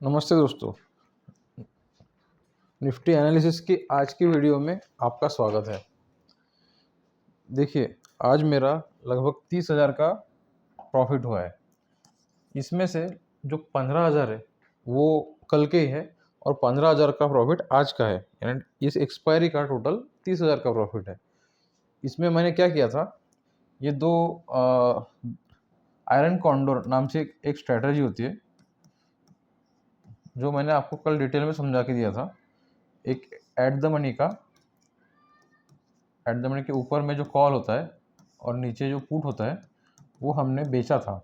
नमस्ते दोस्तों। Nifty analysis की आज की वीडियो में आपका स्वागत है। देखिए, आज मेरा लगभग 30,000 का प्रॉफिट हुआ है। इसमें से जो 15,000 है वो कल के ही है और 15,000 का प्रॉफिट आज का है, यानी इस एक्सपायरी का टोटल 30,000 का प्रॉफिट है। इसमें मैंने क्या किया था, ये दो आयरन कॉन्डोर नाम से एक स्ट्रैटेजी होती है जो मैंने आपको कल डिटेल में समझा के दिया था। एक एट द मनी के ऊपर में जो कॉल होता है और नीचे जो पुट होता है वो हमने बेचा था,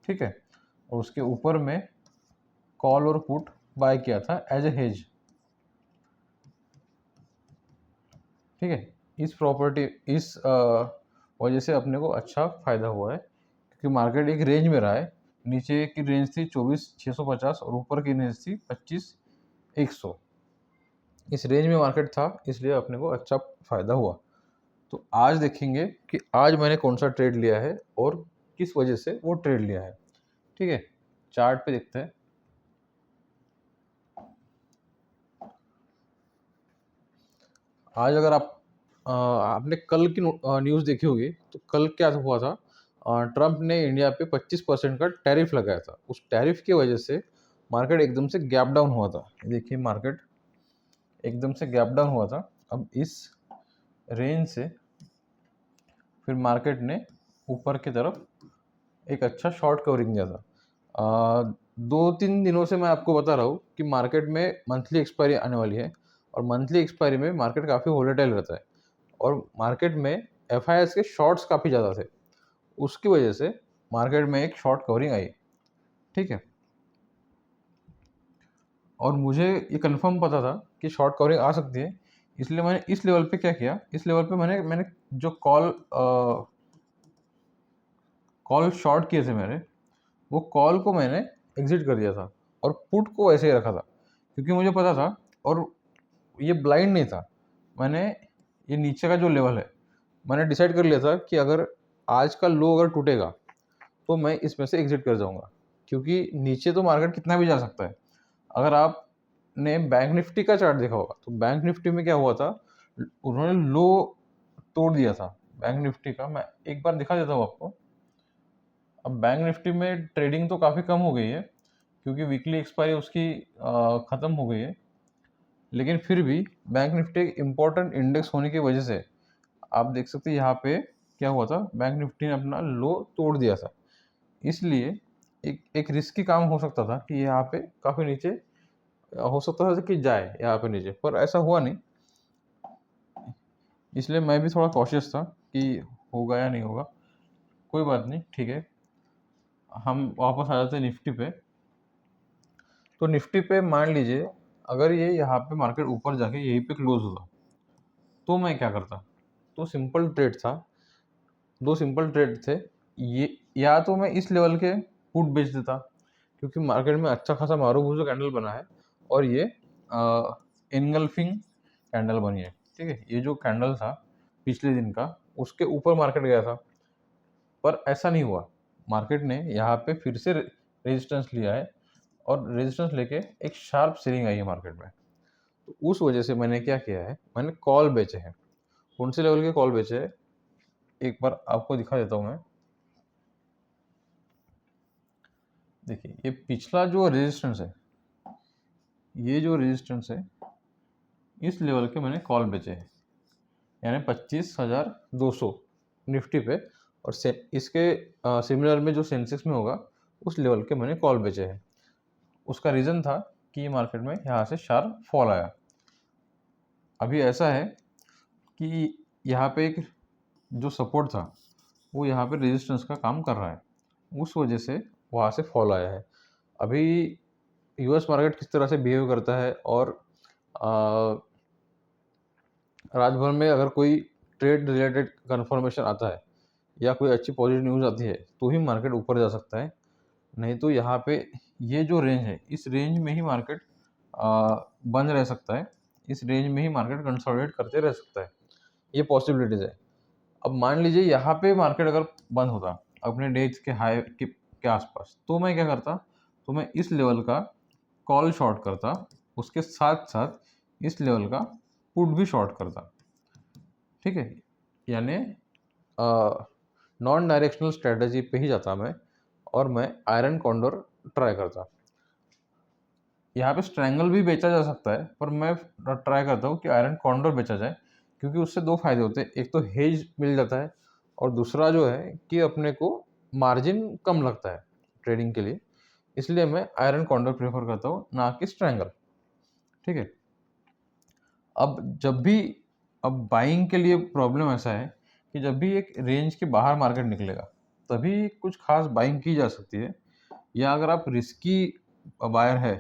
ठीक है। और उसके ऊपर में कॉल और पुट बाय किया था एज ए हेज, ठीक है। इस वजह से अपने को अच्छा फायदा हुआ है क्योंकि मार्केट एक रेंज में रहा है। नीचे की रेंज थी 24,650 और ऊपर की रेंज थी 25,100। इस रेंज में मार्केट था, इसलिए अपने को अच्छा फायदा हुआ। तो आज देखेंगे कि आज मैंने कौन सा ट्रेड लिया है और किस वजह से वो ट्रेड लिया है, ठीक है। चार्ट पे देखते हैं। आज अगर आपने कल की न्यूज़ देखी होगी तो कल क्या हुआ था, ट्रम्प ने इंडिया पे 25% का टैरिफ लगाया था। उस टैरिफ की वजह से मार्केट एकदम से गैप डाउन हुआ था। देखिए, मार्केट एकदम से गैप डाउन हुआ था। अब इस रेंज से फिर मार्केट ने ऊपर की तरफ एक अच्छा शॉर्ट कवरिंग दिया था। 2-3 दिनों से मैं आपको बता रहा हूँ कि मार्केट में मंथली एक्सपायरी आने वाली है और मंथली एक्सपायरी में मार्केट काफ़ी वोलेटाइल रहता है और मार्केट में एफआईआईस के शॉर्ट्स काफ़ी ज़्यादा थे। उसकी वजह से मार्केट में एक शॉर्ट कवरिंग आई, ठीक है। और मुझे ये कंफर्म पता था कि शॉर्ट कवरिंग आ सकती है, इसलिए मैंने इस लेवल पे क्या किया, इस लेवल पे मैंने जो कॉल शॉर्ट किए थे मैंने, वो कॉल को मैंने एग्जिट कर दिया था और पुट को ऐसे ही रखा था क्योंकि मुझे पता था और ये ब्लाइंड नहीं था। मैंने ये नीचे का जो लेवल है मैंने डिसाइड कर लिया था कि अगर आज का लो अगर टूटेगा तो मैं इसमें से एग्जिट कर जाऊंगा, क्योंकि नीचे तो मार्केट कितना भी जा सकता है। अगर आपने बैंक निफ्टी का चार्ट देखा होगा तो बैंक निफ्टी में क्या हुआ था, उन्होंने लो तोड़ दिया था बैंक निफ्टी का। मैं एक बार दिखा देता हूँ आपको। अब बैंक निफ्टी में ट्रेडिंग तो काफ़ी कम हो गई है क्योंकि वीकली एक्सपायरी उसकी ख़त्म हो गई है, लेकिन फिर भी बैंक निफ्टी एक इम्पॉर्टेंट इंडेक्स होने की वजह से आप देख सकते हैं यहाँ पे क्या हुआ था, बैंक निफ्टी ने अपना लो तोड़ दिया था। इसलिए एक रिस्की काम हो सकता था कि यहाँ पे काफ़ी नीचे हो सकता था कि जाए यहाँ पे नीचे, पर ऐसा हुआ नहीं। इसलिए मैं भी थोड़ा कॉशियस था कि होगा या नहीं होगा। कोई बात नहीं, ठीक है। हम वापस आ जाते हैं निफ्टी पे। तो निफ्टी पे मान लीजिए अगर ये यहाँ पे मार्केट ऊपर जाके यहीं पे क्लोज होता तो मैं क्या करता। तो सिंपल ट्रेड था, दो सिंपल ट्रेड थे। ये या तो मैं इस लेवल के पुट बेच देता क्योंकि मार्केट में अच्छा खासा मारूबूजू कैंडल बना है और ये इनगल्फिंग कैंडल बनी है, ठीक है। ये जो कैंडल था पिछले दिन का उसके ऊपर मार्केट गया था, पर ऐसा नहीं हुआ। मार्केट ने यहाँ पे फिर से रेजिस्टेंस लिया है और रेजिस्टेंस लेके एक शार्प सेलिंग आई है मार्केट में। तो उस वजह से मैंने क्या किया है, मैंने कॉल बेचे हैं। कौन से लेवल के कॉल बेचे हैं एक बार आपको दिखा देता हूँ मैं। देखिए, ये पिछला जो रेजिस्टेंस है, ये जो रेजिस्टेंस है इस लेवल के मैंने कॉल बेचे हैं, यानी 25,200 निफ्टी पे। और इसके सिमिलर में जो सेंसेक्स में होगा उस लेवल के मैंने कॉल बेचे हैं। उसका रीज़न था कि ये मार्केट में यहाँ से शार्प फॉल आया। अभी ऐसा है कि यहाँ पे एक जो सपोर्ट था वो यहाँ पे रेजिस्टेंस का काम कर रहा है, उस वजह से वहाँ से फॉल आया है। अभी यूएस मार्केट किस तरह से बिहेव करता है और रात भर में अगर कोई ट्रेड रिलेटेड कंफर्मेशन आता है या कोई अच्छी पॉजिटिव न्यूज़ आती है तो ही मार्केट ऊपर जा सकता है, नहीं तो यहाँ पे ये जो रेंज है इस रेंज में ही मार्केट बंद रह सकता है। इस रेंज में ही मार्केट कंसोलिडेट करते रह सकता है, ये पॉसिबिलिटीज़ है। अब मान लीजिए यहाँ पे मार्केट अगर बंद होता अपने डेज के हाई के आसपास, तो मैं क्या करता, तो मैं इस लेवल का कॉल शॉर्ट करता, उसके साथ साथ इस लेवल का पुट भी शॉर्ट करता। ठीक है, यानी नॉन डायरेक्शनल स्ट्रेटजी पे ही जाता मैं, और मैं आयरन कॉन्डोर ट्राई करता। यहाँ पे स्ट्रैंगल भी बेचा जा सकता है, पर मैं ट्राई करता हूँ कि आयरन कॉन्डोर बेचा जाए, क्योंकि उससे दो फायदे होते हैं। एक तो हेज मिल जाता है, और दूसरा जो है कि अपने को मार्जिन कम लगता है ट्रेडिंग के लिए। इसलिए मैं आयरन कॉन्डोर प्रेफर करता हूँ, ना कि स्ट्रैंगल। ठीक है, अब बाइंग के लिए प्रॉब्लम ऐसा है कि जब भी एक रेंज के बाहर मार्केट निकलेगा, तभी कुछ खास बाइंग की जा सकती है। या अगर आप रिस्की बायर है,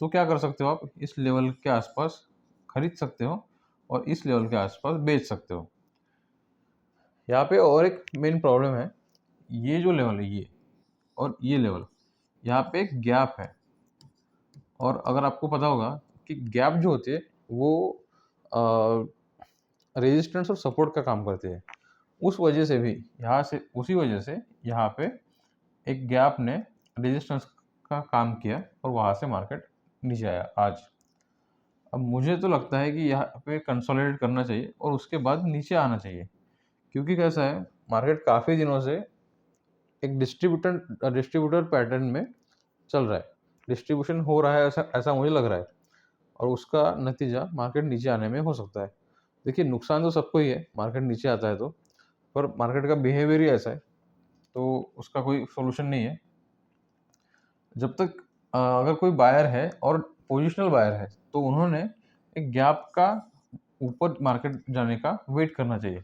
तो क्या कर सकते हो, आप इस लेवल के आसपास खरीद सकते हो और इस लेवल के आसपास बेच सकते हो। यहाँ पे और एक मेन प्रॉब्लम है, ये जो लेवल है ये और ये लेवल, यहाँ पे एक गैप है। और अगर आपको पता होगा कि गैप जो होती है वो रेजिस्टेंस और सपोर्ट का काम करती है, उस वजह से भी यहाँ से उसी वजह से यहाँ पे एक गैप ने रेजिस्टेंस का काम किया और वहाँ से मार्केट नीचे आया आज। अब मुझे तो लगता है कि यहाँ पे कंसोलिडेट करना चाहिए और उसके बाद नीचे आना चाहिए, क्योंकि कैसा है, मार्केट काफ़ी दिनों से एक डिस्ट्रीब्यूटर पैटर्न में चल रहा है, डिस्ट्रीब्यूशन हो रहा है, ऐसा ऐसा मुझे लग रहा है, और उसका नतीजा मार्केट नीचे आने में हो सकता है। देखिए, नुकसान तो सबको ही है मार्केट नीचे आता है तो, पर मार्केट का बिहेवियर ही ऐसा है, तो उसका कोई सोल्यूशन नहीं है। जब तक अगर कोई बायर है और पोजिशनल बायर है, तो उन्होंने एक गैप का ऊपर मार्केट जाने का वेट करना चाहिए।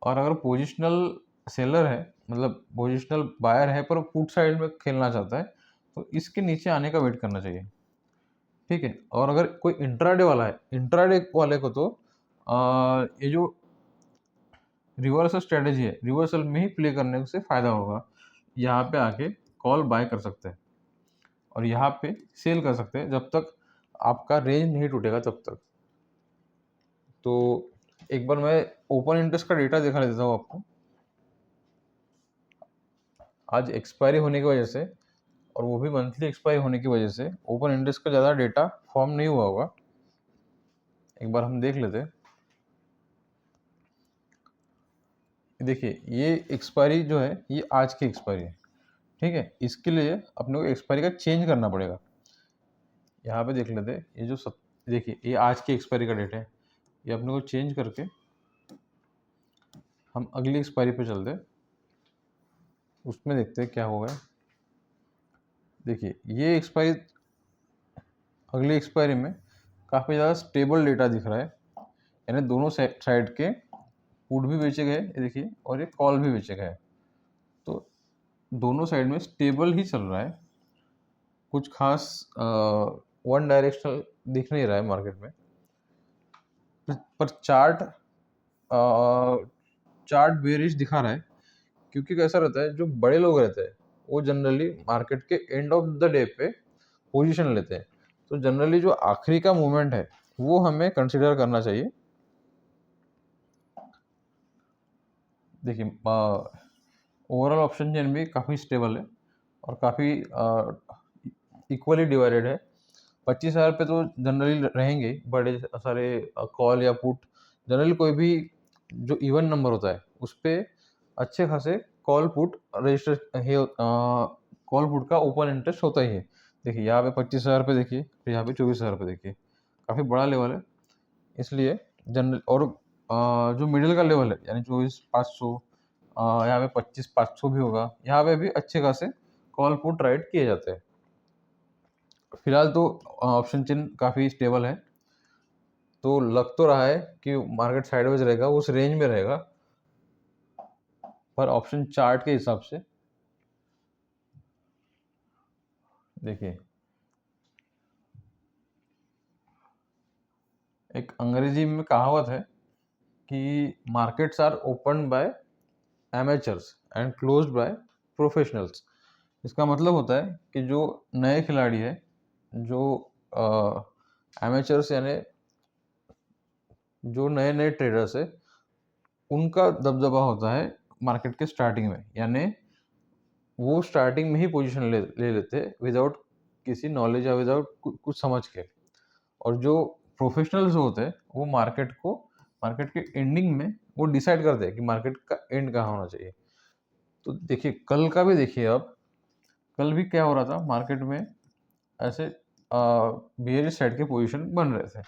और अगर पोजिशनल सेलर है, मतलब पोजिशनल बायर है पर पुट साइड में खेलना चाहता है, तो इसके नीचे आने का वेट करना चाहिए। ठीक है, और अगर कोई इंट्राडे वाला है, इंट्राडे वाले को तो ये जो रिवर्सल स्ट्रेटेजी है, रिवर्सल में ही प्ले करने से फ़ायदा होगा। यहाँ पे आके कॉल बाय कर सकते हैं और यहाँ पे सेल कर सकते हैं, जब तक आपका रेंज नहीं टूटेगा तब तक। तो एक बार मैं ओपन इंटरेस्ट का डेटा दिखा देता हूँ आपको। आज एक्सपायरी होने की वजह से, और वो भी मंथली एक्सपायरी होने की वजह से, ओपन इंटरेस्ट का ज़्यादा डेटा फॉर्म नहीं हुआ होगा। एक बार हम देख लेते हैं। देखिए, ये एक्सपायरी जो है ये आज की एक्सपायरी है। ठीक है, इसके लिए अपने को एक्सपायरी का चेंज करना पड़ेगा। यहाँ पे देख लेते हैं, ये जो देखिए, ये आज की एक्सपायरी का डेट है, ये अपने को चेंज करके हम अगली एक्सपायरी पे चलते हैं, उसमें देखते हैं क्या होगा। देखिए, ये एक्सपायरी, अगली एक्सपायरी में काफ़ी ज़्यादा स्टेबल डेटा दिख रहा है, यानी दोनों साइड के पुट भी बेचे गए, ये देखिए, और ये कॉल भी बेचे गए। तो दोनों साइड में स्टेबल ही चल रहा है, कुछ खास वन डायरेक्शनल दिख नहीं रहा है मार्केट में। पर चार्ट बेरिश दिखा रहा है, क्योंकि कैसा रहता है, जो बड़े लोग रहते हैं वो जनरली मार्केट के एंड ऑफ द डे पे पोजीशन लेते हैं। तो जनरली जो आखिरी का मूवमेंट है वो हमें कंसिडर करना चाहिए। देखिए, ओवरऑल ऑप्शन चेन भी काफ़ी स्टेबल है और काफ़ी इक्वली डिवाइडेड है। 25,000 पे तो जनरली रहेंगे बड़े सारे कॉल या पुट। जनरली कोई भी जो इवन नंबर होता है उस पर अच्छे खासे call put register call put का ओपन इंटरेस्ट होता ही है। देखिए, यहाँ पे 25,000 पे देखिए, फिर यहाँ पे 24,000 पे देखिए, काफ़ी बड़ा लेवल है। इसलिए जनरल और जो मिडिल का लेवल है, यानी 24,500, यहाँ पे 25,500 भी होगा, यहाँ पे भी अच्छे खासे कॉल पुट राइट किए जाते हैं। फिलहाल तो ऑप्शन चेन काफ़ी स्टेबल है, तो लग तो रहा है कि मार्केट साइडवेज रहेगा, उस रेंज में रहेगा, पर ऑप्शन चार्ट के हिसाब से देखिए, एक अंग्रेजी में कहावत है कि markets are open by amateurs and closed by professionals. इसका मतलब होता है कि जो नए खिलाड़ी है, जो एमेचर्स यानी जो नए नए ट्रेडर्स है, उनका दबदबा होता है मार्केट के स्टार्टिंग में, यानी वो स्टार्टिंग में ही पोजीशन ले लेते हैं विदाउट किसी नॉलेज या विदाउट कुछ समझ के। और जो प्रोफेशनल्स होते हैं वो मार्केट के एंडिंग में वो डिसाइड करते हैं कि मार्केट का एंड कहाँ होना चाहिए। तो देखिए कल का भी देखिए आप, कल भी क्या हो रहा था मार्केट में, ऐसे बेयरिश साइड के पोजीशन बन रहे थे,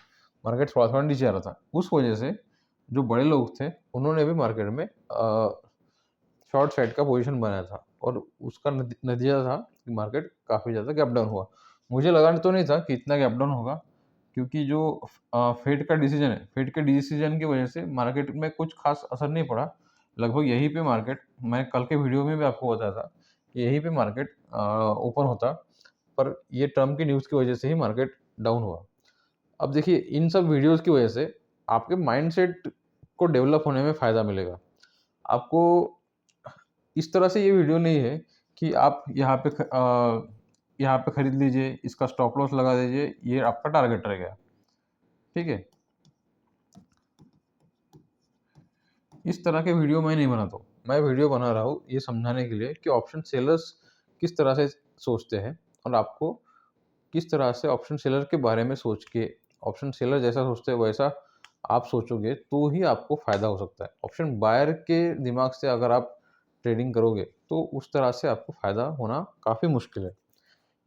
मार्केट थोड़ा-थोड़ा नीचे आ रहा था। उस वजह से जो बड़े लोग थे उन्होंने भी मार्केट में शॉर्ट साइड का पोजीशन बनाया था और उसका नतीजा था कि मार्केट काफ़ी ज़्यादा गैप डाउन हुआ। मुझे लगा तो नहीं था कि इतना गैप डाउन होगा, क्योंकि जो फेड का डिसीजन है, फेड के डिसीजन की वजह से मार्केट में कुछ खास असर नहीं पड़ा। लगभग यहीं पे मार्केट, मैं कल के वीडियो में भी आपको बताया था, कि यहीं पे मार्केट ओपन होता, पर ये ट्रम्प की न्यूज़ की वजह से ही मार्केट डाउन हुआ। अब देखिए इन सब वीडियोज़ की वजह से आपके माइंडसेट को डेवलप होने में फ़ायदा मिलेगा। आपको इस तरह से ये वीडियो नहीं है कि आप यहाँ पे खरीद लीजिए, इसका स्टॉप लॉस लगा दीजिए, ये आपका टारगेट रहेगा, ठीक है? इस तरह के वीडियो मैं नहीं बनाता हूँ। मैं वीडियो बना रहा हूँ ये समझाने के लिए कि ऑप्शन सेलर्स किस तरह से सोचते हैं, और आपको किस तरह से ऑप्शन सेलर के बारे में सोच के, ऑप्शन सेलर जैसा सोचते हैं वैसा आप सोचोगे तो ही आपको फ़ायदा हो सकता है। ऑप्शन बायर के दिमाग से अगर आप ट्रेडिंग करोगे तो उस तरह से आपको फ़ायदा होना काफ़ी मुश्किल है।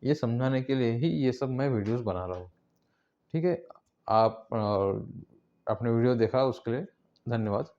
ये समझाने के लिए ही ये सब मैं वीडियोज़ बना रहा हूँ। ठीक है? आप आपने वीडियो देखा उसके लिए धन्यवाद।